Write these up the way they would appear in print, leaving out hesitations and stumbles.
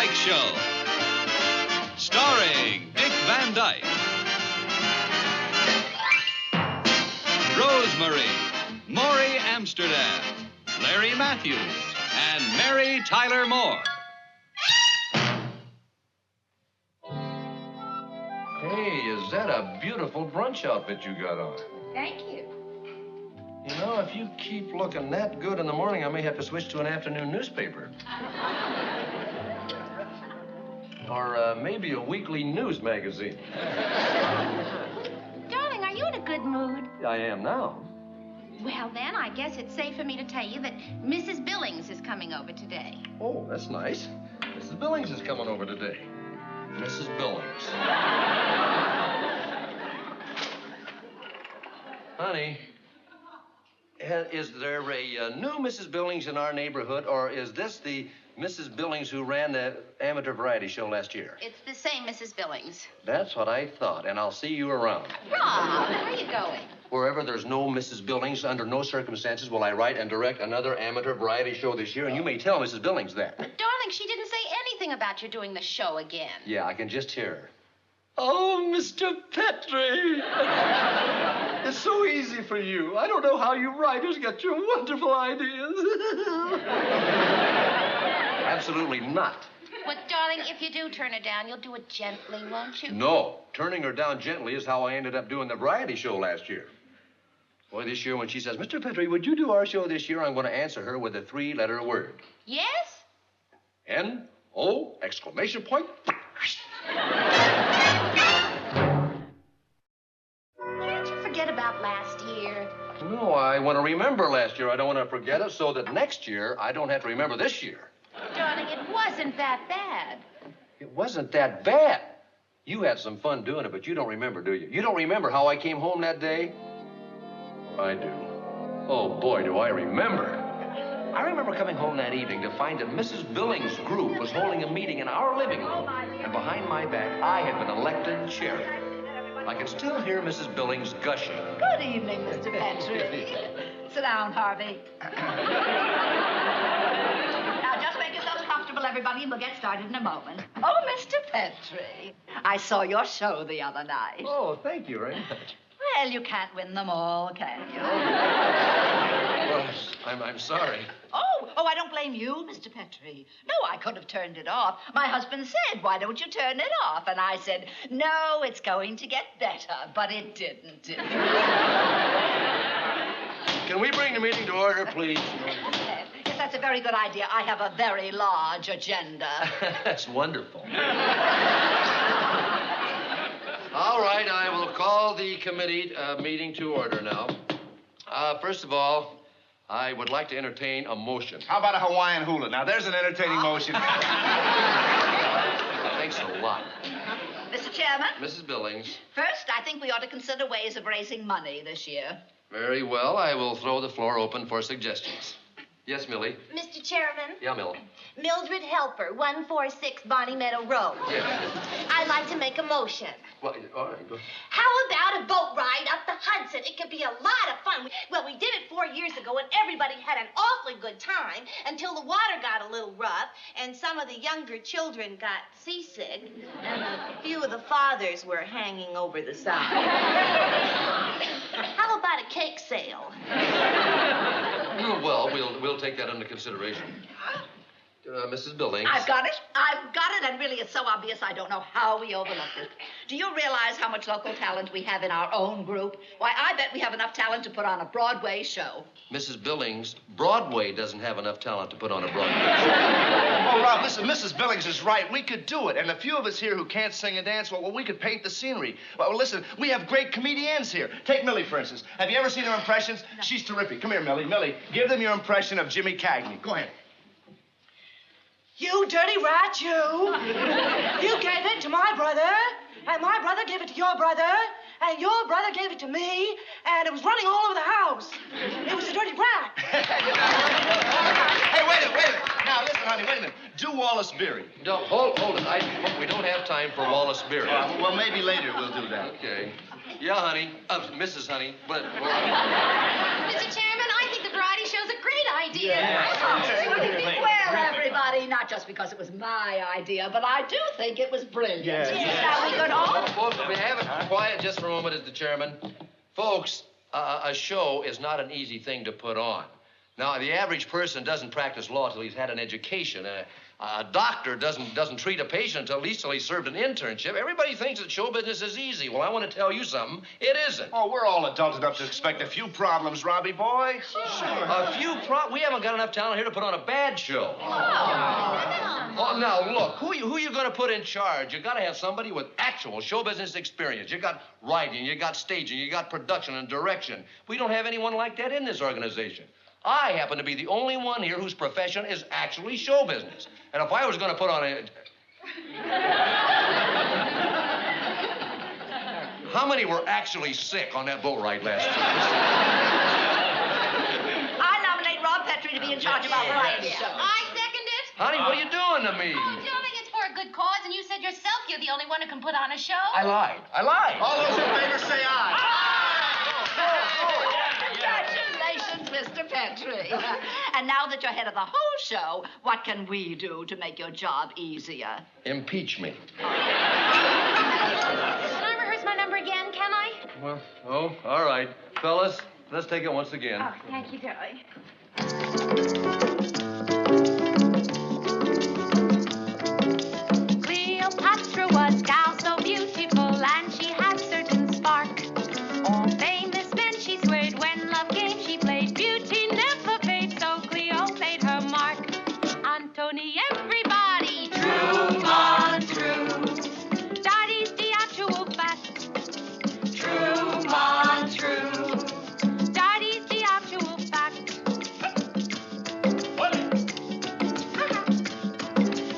Dyke Show. Starring Dick Van Dyke, Rosemary, Maury Amsterdam, Larry Matthews, and Mary Tyler Moore. Hey, is that a beautiful brunch outfit you got on? Thank you. You know, if you keep looking that good in the morning, I may have to switch to an afternoon newspaper. Or maybe a weekly news magazine. Darling, are you in a good mood? I am now. Well, then, I guess it's safe for me to tell you that Mrs. Billings is coming over today. Oh, that's nice. Mrs. Billings is coming over today. Mrs. Billings. Honey, is there a new Mrs. Billings in our neighborhood, or is this the Mrs. Billings who ran the amateur variety show last year? It's the same Mrs. Billings. That's what I thought, and I'll see you around. Rob, where are you going? Wherever there's no Mrs. Billings, under no circumstances will I write and direct another amateur variety show this year, and you may tell Mrs. Billings that. But, darling, she didn't say anything about you doing the show again. Yeah, I can just hear her. Oh, Mr. Petrie. It's so easy for you. I don't know how you writers get your wonderful ideas. Absolutely not. But, darling, if you do turn her down, you'll do it gently, won't you? No. Turning her down gently is how I ended up doing the variety show last year. Boy, this year when she says, Mr. Petrie, would you do our show this year? I'm going to answer her with a three-letter word. Yes? N-O, exclamation point. Can't you forget about last year? No, I want to remember last year. I don't want to forget it so that next year I don't have to remember this year. Darling, it wasn't that bad. It wasn't that bad. You had some fun doing it, but you don't remember, do you? You don't remember how I came home that day? I do. Oh, boy, do I remember. I remember coming home that evening to find that Mrs. Billings' group was holding a meeting in our living room. And behind my back, I had been elected chair. I can still hear Mrs. Billings gushing. Good evening, Mr. Petrie. Sit down, Harvey. Now, just make yourselves comfortable, everybody, and we'll get started in a moment. Oh, Mr. Petrie, I saw your show the other night. Oh, thank you very much. Well, you can't win them all, can you? Well, I'm sorry. Oh, I don't blame you, Mr. Petrie. No, I could have turned it off. My husband said, why don't you turn it off? And I said, no, it's going to get better. But it didn't, did it? Can we bring the meeting to order, please? Yes, that's a very good idea. I have a very large agenda. That's wonderful. All right, I will call the committee meeting to order now. First of all, I would like to entertain a motion. How about a Hawaiian hula? Now, there's an entertaining motion. Thanks a lot. Mr. Chairman? Mrs. Billings. First, I think we ought to consider ways of raising money this year. Very well. I will throw the floor open for suggestions. Yes, Millie? Mr. Chairman? Yeah, Mill. Mildred Helper, 146 Bonnie Meadow Road. Yeah. I'd like to make a motion. Well, all right, go ahead. How about a boat ride up the Hudson? It could be a lot of fun. Well, we did it 4 years ago, and everybody had an awfully good time until the water got a little rough, and some of the younger children got seasick, and a few of the fathers were hanging over the side. How about a cake sale? Oh, well, we'll take that into consideration. Mrs. Billings. I've got it, and really it's so obvious I don't know how we overlooked it. Do you realize how much local talent we have in our own group? Why, I bet we have enough talent to put on a Broadway show. Mrs. Billings, Broadway doesn't have enough talent to put on a Broadway show. Oh, Rob, listen, Mrs. Billings is right. We could do it. And the few of us here who can't sing and dance, well, we could paint the scenery. Well, listen, we have great comedians here. Take Millie, for instance. Have you ever seen her impressions? No. She's terrific. Come here, Millie. Millie, give them your impression of Jimmy Cagney. Go ahead. You dirty rat, you. You gave it to my brother, and my brother gave it to your brother, and your brother gave it to me, and it was running all over the house. It was a dirty rat. Hey, wait a minute. Now, listen, honey, wait a minute. Do Wallace Beery. No, hold it. We don't have time for Wallace Beery. Well, maybe later we'll do that. Okay. Yeah, honey. Mrs. Honey, but... Mr. Chairman, I think the variety show's a great idea. Well, everybody. everybody, not just because it was my idea, but I do think it was brilliant. Yeah. Shall we go on? Folks, if we have it quiet just for a moment, as the chairman. Folks, a show is not an easy thing to put on. Now, the average person doesn't practice law till he's had an education. A doctor doesn't treat a patient at least till he's served an internship. Everybody thinks that show business is easy. Well, I want to tell you something. It isn't. Oh, we're all adult enough to expect a few problems, Robbie boy. Sure. We haven't got enough talent here to put on a bad show. Oh, now, look, who you going to put in charge? You got to have somebody with actual show business experience. You got writing, you got staging, you got production and direction. We don't have anyone like that in this organization. I happen to be the only one here whose profession is actually show business. And if I was going to put on a... How many were actually sick on that boat ride last year? I nominate Rob Petrie to be in charge of our variety show. I second it. Honey, what are you doing to me? Oh, darling, it's for a good cause, and you said yourself you're the only one who can put on a show. I lied. All those in favor say aye. Congratulations, Mr. Petrie. And now that you're head of the whole show, what can we do to make your job easier? Impeach me. Can I rehearse my number again, can I? Well, all right. Fellas, let's take it once again. Oh, thank you, darling. Cleopatra was gal so beautiful, and she had certain spark. All famous men she swayed when love came. She played beauty, never paid, so Cleo played her mark. Antony, everybody, true man, true. That is the actual fact. True man, true. That is the actual fact.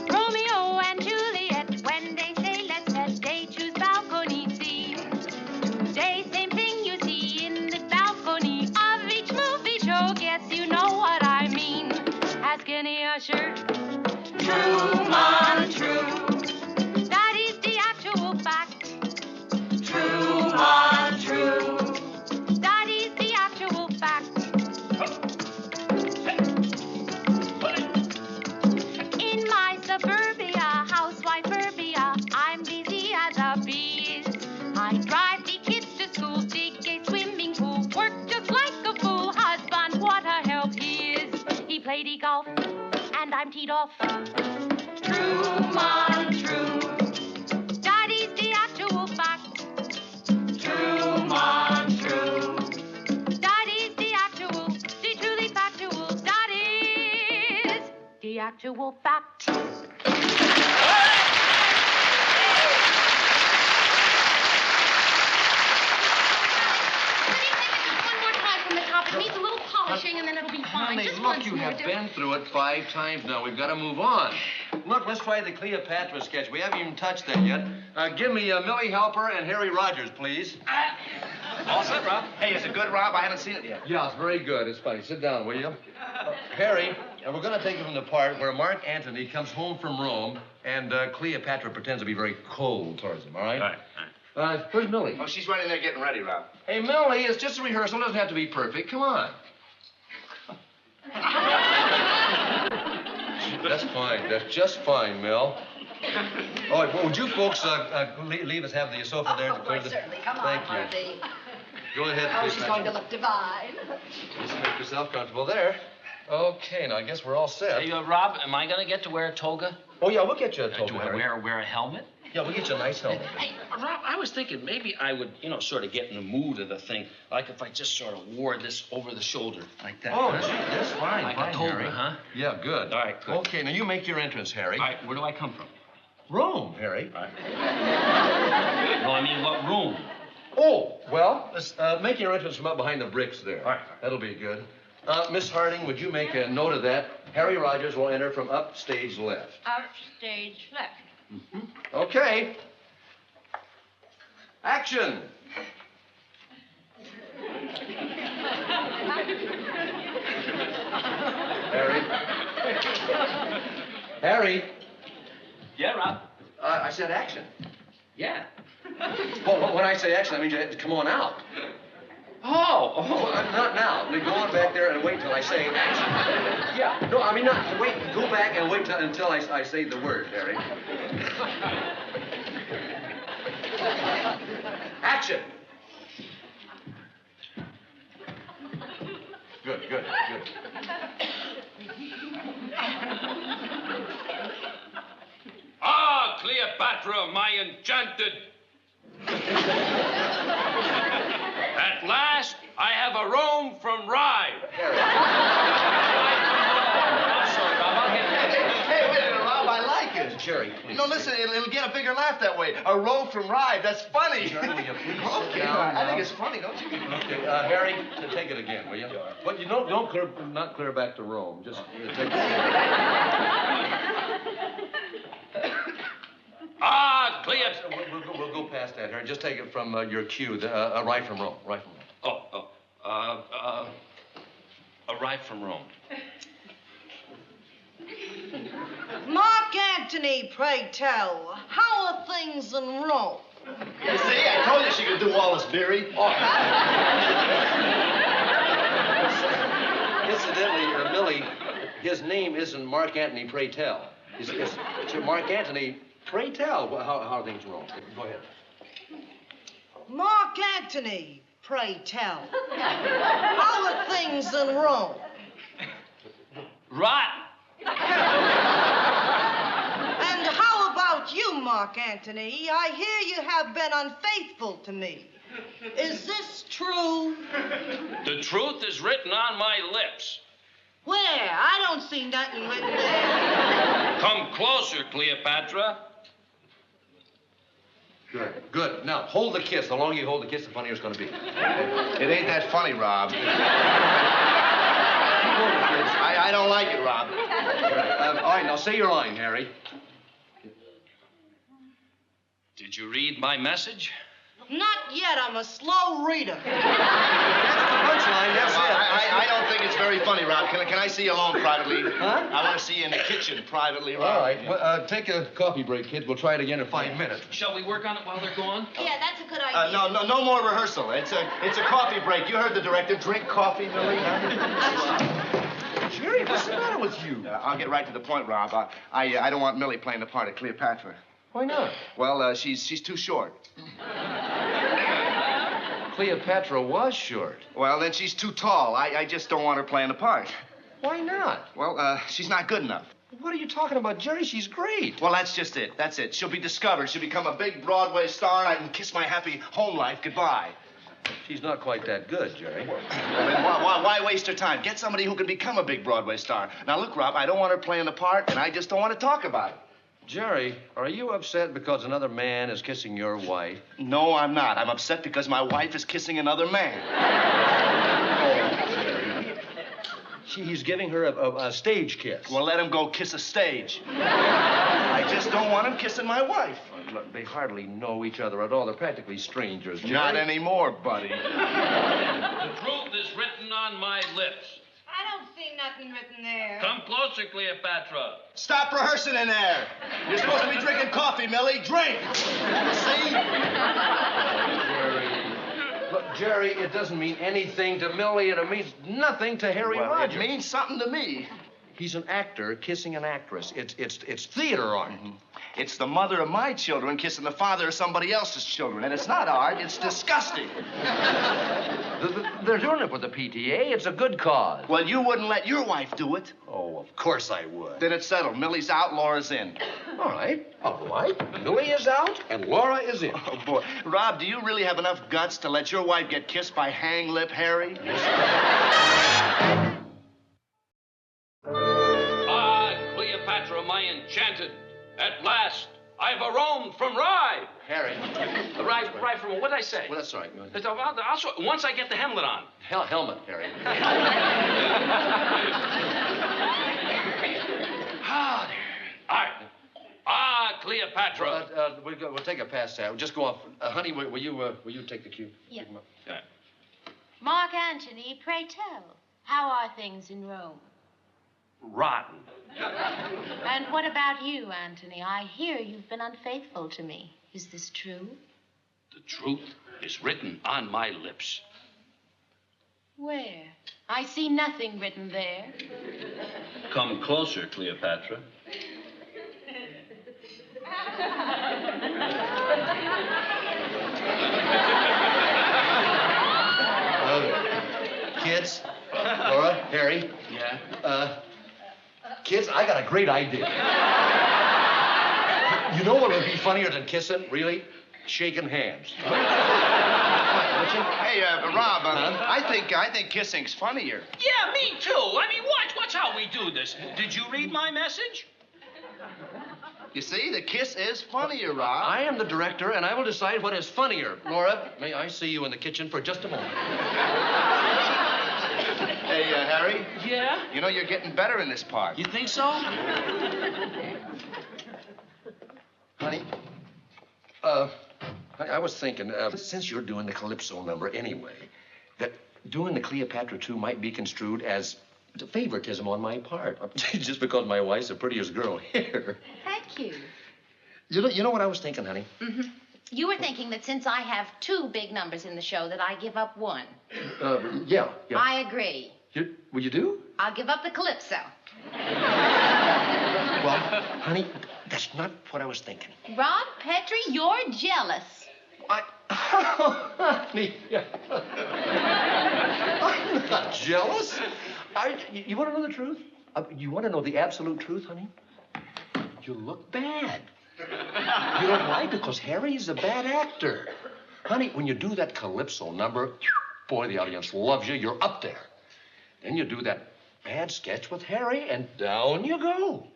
Romeo and Juliet, when they say let's head, they choose balcony scene. Today, same thing you see in the balcony of each movie show. Guess you know what I mean. Ask any usher. True man, true. That is the actual fact. True man, true. That is the actual fact. In my suburbia, housewife burbia, I'm busy as a bee. I drive the kids to school, dig a swimming pool, work just like a fool. Husband, what a help he is. He played golf, and I'm teed off. True man, true. That is the actual fact. True man, true. That is the actual, the truly factual. That is the actual fact. One more time from the top. It needs a little polishing, and then it'll be fine. Honey, Just look, once you more. have been through it 5 times now. We've got to move on. Look, let's try the Cleopatra sketch. We haven't even touched that yet. Give me Millie Halper and Harry Rogers, please. All set, Rob. Hey, is it good, Rob? I haven't seen it yet. Yeah, it's very good. It's funny. Sit down, will you? Harry, we're going to take it from the part where Mark Antony comes home from Rome and Cleopatra pretends to be very cold towards him, all right? All right. Where's Millie? Oh, she's right in there getting ready, Rob. Hey, Millie, it's just a rehearsal. It doesn't have to be perfect. Come on. That's fine. That's just fine, Mill. Oh, well, would you folks leave us have the sofa there? Oh, right, certainly. Come on, Thank you. Marty. Go ahead, Oh, please. she's going to look divine. Just make yourself comfortable there. Okay, now I guess we're all set. Hey, Rob, am I going to get to wear a toga? Oh, yeah, we'll get you a Do toga, I Harry. wear a helmet? Yeah, we'll get you a nice helmet. Hey, Rob, I was thinking maybe I would, sort of get in the mood of the thing. Like if I just sort of wore this over the shoulder like that. Oh, huh? gee, that's fine. Like fine, a toga, Harry. huh? Yeah, good. All right, good. Okay, now you make your entrance, Harry. All right, where do I come from? Rome, Harry. All right. No, I mean, what room? Oh, well, let's make your entrance from up behind the bricks there. All right. That'll be good. Miss Harding, would you make a note of that? Harry Rogers will enter from upstage left. Upstage left. Okay. Action. Harry. Harry. Yeah, Rob. I said action. Yeah. Well, when I say action, that means you have to come on out. Not now. We go on back there and wait till I say action. Yeah, no, I mean, not wait. Go back and wait until I say the word, Harry. Action. Good. Ah, Cleopatra, my enchanted. At last, I have a roam from Rye. Sorry, Rob. I'll get that. Hey, wait a minute, Rob. I like it. Jerry, please. No, listen, it'll get a bigger laugh that way. A row from Rye. That's funny. Jerry, will you please sit Okay, down I now? think it's funny, don't you? Okay, Harry, take it again, will you? But you don't not clear back to Rome. Just take it. Ah, Cleopatra. We'll go past that, Harry. Just take it from your cue, right from Rome. Right from Rome. A ride from Rome. Mark Antony, pray tell, how are things in Rome? You see, I told you she could do Wallace Beery. Incidentally, Millie, his name isn't Mark Antony, pray tell. It's Mark Antony, pray tell. How are things in Rome? Go ahead. Mark Antony, pray tell, how are things in Rome? Right. And how about you, Mark Antony? I hear you have been unfaithful to me. Is this true? The truth is written on my lips. Where? I don't see nothing written there. Come closer, Cleopatra. Good. Now, hold the kiss. The longer you hold the kiss, the funnier it's going to be. It ain't that funny, Rob. I don't like it, Rob. All right, now say your line, Harry. Did you read my message? Not yet. I'm a slow reader. Punchline, that's it. I don't think it's very funny, Rob. Can I see you alone privately? Huh? I want to see you in the kitchen privately, Rob. All right. Well, take a coffee break, kids. We'll try it again in 5 minutes. Shall we work on it while they're gone? Yeah, that's a good idea. No more rehearsal. It's a coffee break. You heard the director. Drink coffee, Millie. Jerry, what's the matter with you? I'll get right to the point, Rob. I don't want Millie playing the part of Cleopatra. Why not? Well, she's too short. Cleopatra was short. Well, then she's too tall. I just don't want her playing the part. Why not? Well, she's not good enough. What are you talking about, Jerry? She's great. Well, that's just it. That's it. She'll be discovered. She'll become a big Broadway star, and I can kiss my happy home life goodbye. She's not quite that good, Jerry. Well, then why waste her time? Get somebody who can become a big Broadway star. Now, look, Rob, I don't want her playing the part, and I just don't want to talk about it. Jerry, are you upset because another man is kissing your wife? No, I'm not. I'm upset because my wife is kissing another man. He's giving her a stage kiss. Well, let him go kiss a stage. I just don't want him kissing my wife. Look, they hardly know each other at all. They're practically strangers, Jerry. Not anymore, buddy. The truth is written on my lips. I don't see nothing written there. Come closer, Cleopatra. Stop rehearsing in there. You're supposed to be drinking coffee, Millie. Drink. See? Look, Jerry, it doesn't mean anything to Millie, and it means nothing to Harry Well, Rogers. it means something to me. He's an actor kissing an actress. It's theater art. Mm-hmm. It's the mother of my children kissing the father of somebody else's children. And it's not art. It's disgusting. They're doing it with the PTA. It's a good cause. Well, you wouldn't let your wife do it. Oh, of course I would. Then it's settled. Millie's out, Laura's in. All right. Millie is out, and Laura is in. Oh, boy. Rob, do you really have enough guts to let your wife get kissed by Hang Lip Harry? Ah, Cleopatra, my enchanted. At last, I've roamed from Rye. Harry. Right from what did I say? Well, that's all right. Once I get the Hamlet on. Helmet, Harry. Ah, there. Ah, Cleopatra. We'll take a pass there. We'll just go off. Honey, will you take the cue? Yeah. Yeah. Mark Antony, pray tell, how are things in Rome? Rotten. And what about you, Antony? I hear you've been unfaithful to me. Is this true? The truth is written on my lips. Where? I see nothing written there. Come closer, Cleopatra. Kids, Laura, Harry. Yeah? Kids, I got a great idea. You know what would be funnier than kissing, really? Shaking hands. Hey, Rob, I think kissing's funnier. Yeah, me too. I mean, watch how we do this. Did you read my message? You see, the kiss is funnier, Rob. I am the director, and I will decide what is funnier. Laura, may I see you in the kitchen for just a moment? Hey, Harry. Yeah? You know, you're getting better in this part. You think so? Honey, I was thinking, since you're doing the Calypso number anyway, that doing the Cleopatra 2 might be construed as favoritism on my part, just because my wife's the prettiest girl here. Thank you. You know what I was thinking, honey? Mm-hmm. You were thinking that since I have 2 big numbers in the show, that I give up 1. Yeah. I agree. Will you do? I'll give up the Calypso. Well, honey, that's not what I was thinking. Rob Petrie, you're jealous. Honey, I'm not jealous. You want to know the truth? You want to know the absolute truth, honey? You look bad. You know why? Because Harry's a bad actor. Honey, when you do that Calypso number, boy, the audience loves you. You're up there. Then you do that bad sketch with Harry, and down you go.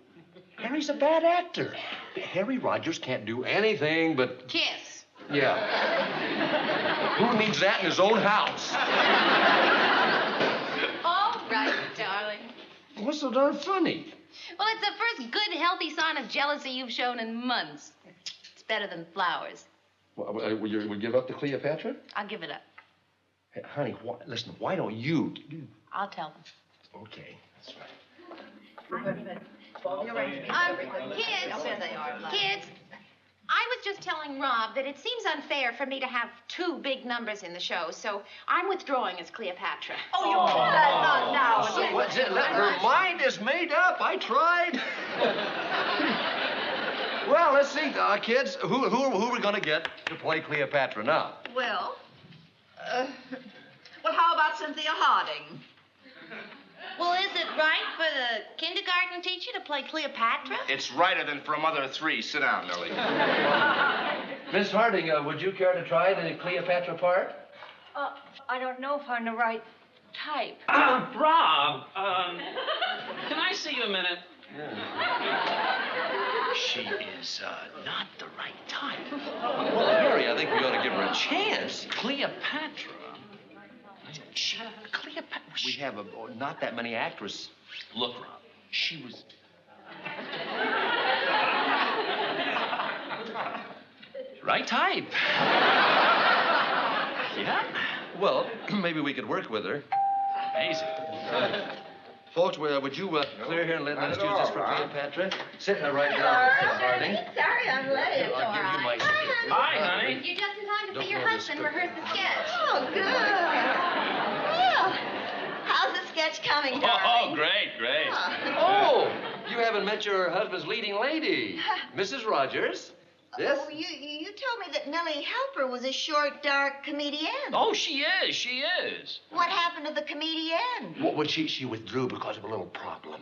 Harry's a bad actor. Harry Rogers can't do anything but... Kiss. Yeah. Who needs that in his own house? All right, darling. What's so darn funny? Well, it's the first good, healthy sign of jealousy you've shown in months. It's better than flowers. Will you give up the Cleopatra? I'll give it up. Hey, honey, listen, why don't you... I'll tell them. Okay, that's right. Kids, I was just telling Rob that it seems unfair for me to have 2 big numbers in the show, so I'm withdrawing as Cleopatra. Oh, you can't now. So what's it? Her mind is made up. I tried. Well, let's see, kids. Who are we going to get to play Cleopatra now? Well, how about Cynthia Harding? Well, is it right for the kindergarten teacher to play Cleopatra? It's righter than for a mother of 3. Sit down, Millie. Miss Harding, would you care to try the Cleopatra part? I don't know if I'm the right type. Rob, can I see you a minute? She is not the right type. Well, Harry, I think we ought to give her a chance. Cleopatra. Cleopatra. We have not that many actresses. Look, Rob, she was... right type. Yeah. Well, maybe we could work with her. Amazing. Folks, would you clear here and let us use this for Cleopatra? Sit right down, Miss Harding. Sorry, I'm late. I'll give you my script. Hi, honey. You're just in time to Don't see your know this husband script. rehearse the sketch. Oh, good. Well, how's the sketch coming, darling? Oh, great. Oh, you haven't met your husband's leading lady, Mrs. Rogers. Yes? Oh, you told me that Millie Helper was a short, dark comedian. Oh, she is. What happened to the comedian? Well, she withdrew because of a little problem.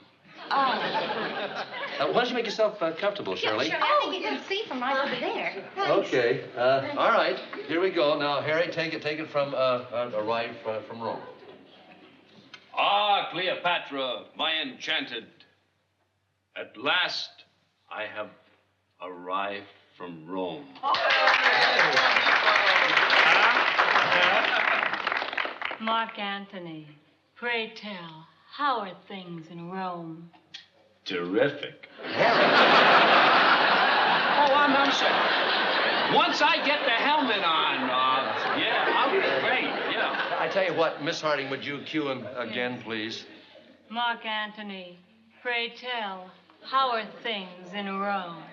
Oh. Why don't you make yourself comfortable, Shirley? Sure, I think you can see from right over there. Okay. All right. Here we go. Now, Harry, take it from arrived from Rome. Ah, Cleopatra, my enchanted. At last, I have arrived from Rome. Mark Antony, pray tell, how are things in Rome? Terrific. I'm sorry. Once I get the helmet on, I'll be great, yeah. I tell you what, Miss Harding, would you cue him again, please? Mark Antony, pray tell, how are things in Rome?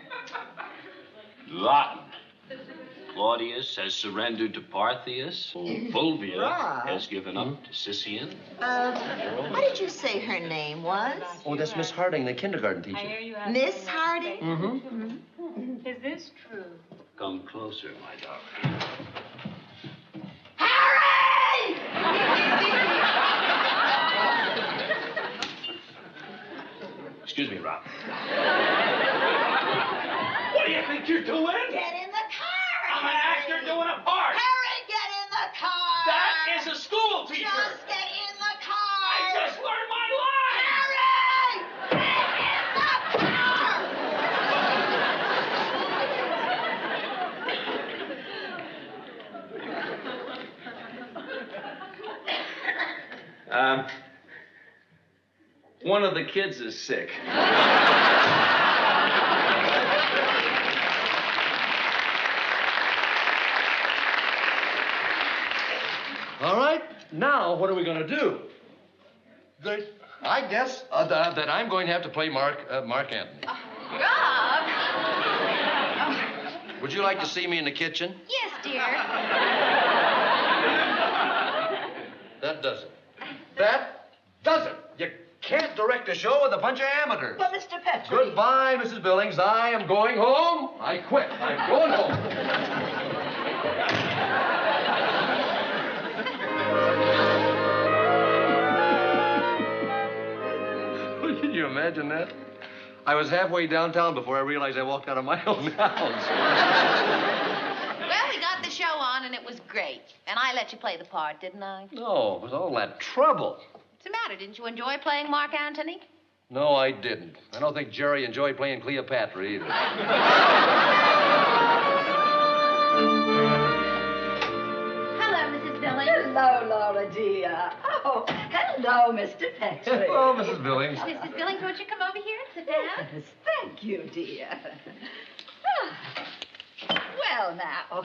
Latin. Claudius has surrendered to Parthius. Fulvia Rob. has given up to Sicyon. What did you say her name was? Oh, that's Miss Harding, the kindergarten teacher. Miss Harding? Mm-hmm. Is this true? Come closer, my darling. Harry! Excuse me, Rob. What do you think you're doing? Get in the car! I'm an actor doing a part. Harry, get in the car! That is a school teacher. Just get in the car! I just learned my line. Harry! Get in the One of the kids is sick. All right, now what are we going to do? I guess that I'm going to have to play Mark Antony. Rob! Would you like to see me in the kitchen? Yes, dear. That does it. That does it. You can't direct a show with a bunch of amateurs. Well, Mr. Petrie. Goodbye, Mrs. Billings. I am going home. I quit. I'm going home. Can you imagine that? I was halfway downtown before I realized I walked out of my own house. Well, we got the show on, and it was great. And I let you play the part, didn't I? No, it was all that trouble. What's the matter? Didn't you enjoy playing Mark Antony? No, I didn't. I don't think Jerry enjoyed playing Cleopatra either. Hello, Mrs. Billings. Hello, Laura, dear. Oh, hello, Mr. Petrie. Hello, Mrs. Billings. Mrs. Billings, won't you come over here and sit down? Yes, thank you, dear. Well, now,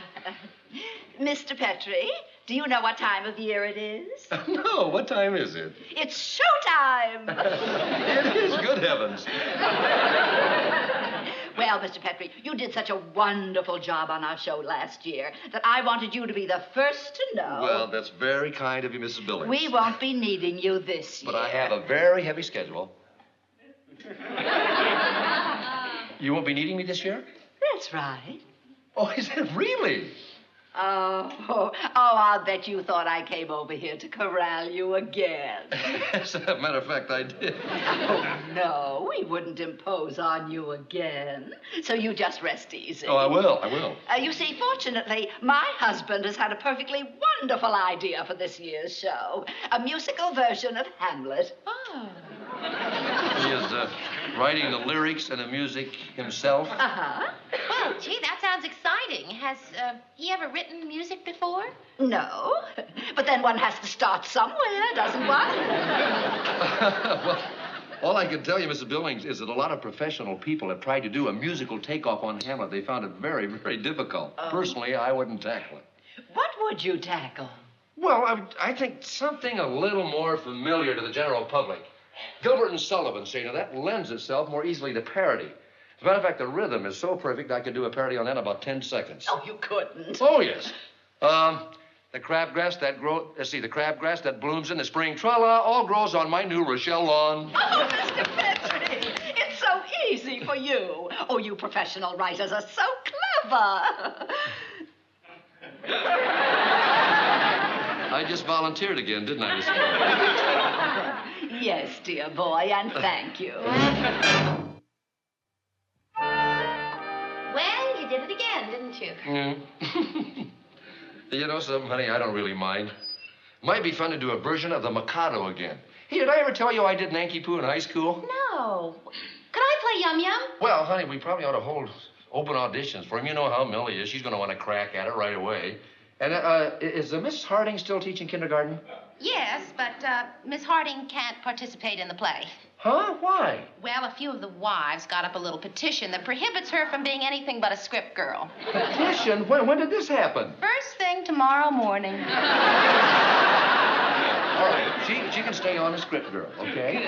Mr. Petrie, do you know what time of year it is? No, what time is it? It's showtime. It is, good heavens. Well, Mr. Petrie, you did such a wonderful job on our show last year that I wanted you to be the first to know. Well, that's very kind of you, Mrs. Billings. We won't be needing you this year. But I have a very heavy schedule. You won't be needing me this year? That's right. Oh, is it really? Oh, I'll bet you thought I came over here to corral you again. As a matter of fact, I did. Oh, no, we wouldn't impose on you again. So you just rest easy. Oh, I will. You see, fortunately, my husband has had a perfectly wonderful idea for this year's show. A musical version of Hamlet. Oh. He is writing the lyrics and the music himself. Uh-huh. Well, gee, that sounds exciting. Has he ever written music before? No, but then one has to start somewhere, doesn't one? Well, all I can tell you, Mrs. Billings, is that a lot of professional people have tried to do a musical takeoff on Hamlet. They found it very, very difficult. Personally, I wouldn't tackle it. What would you tackle? Well, I think something a little more familiar to the general public. Gilbert and Sullivan say, now, that lends itself more easily to parody. As a matter of fact, the rhythm is so perfect, I could do a parody on that in about 10 seconds. Oh, you couldn't. Oh, yes. The crabgrass that blooms in the spring, tra-la, all grows on my new Rochelle lawn. Oh, Mr. Petrie, it's so easy for you. Oh, you professional writers are so clever. I just volunteered again, didn't I, Miss? Yes, dear boy, and thank you. Well, you did it again, didn't you? You know something, honey? I don't really mind. Might be fun to do a version of the Mikado again. Hey, did I ever tell you I did Nanky Poo in high school? No. Could I play Yum Yum? Well, honey, we probably ought to hold open auditions for him. You know how Millie is. She's going to want to crack at it right away. And is Miss Harding still teaching kindergarten? Yes, but Miss Harding can't participate in the play. Huh? Why? Well, a few of the wives got up a little petition that prohibits her from being anything but a script girl. Petition? When did this happen? First thing tomorrow morning. All right. She can stay on as script girl, okay?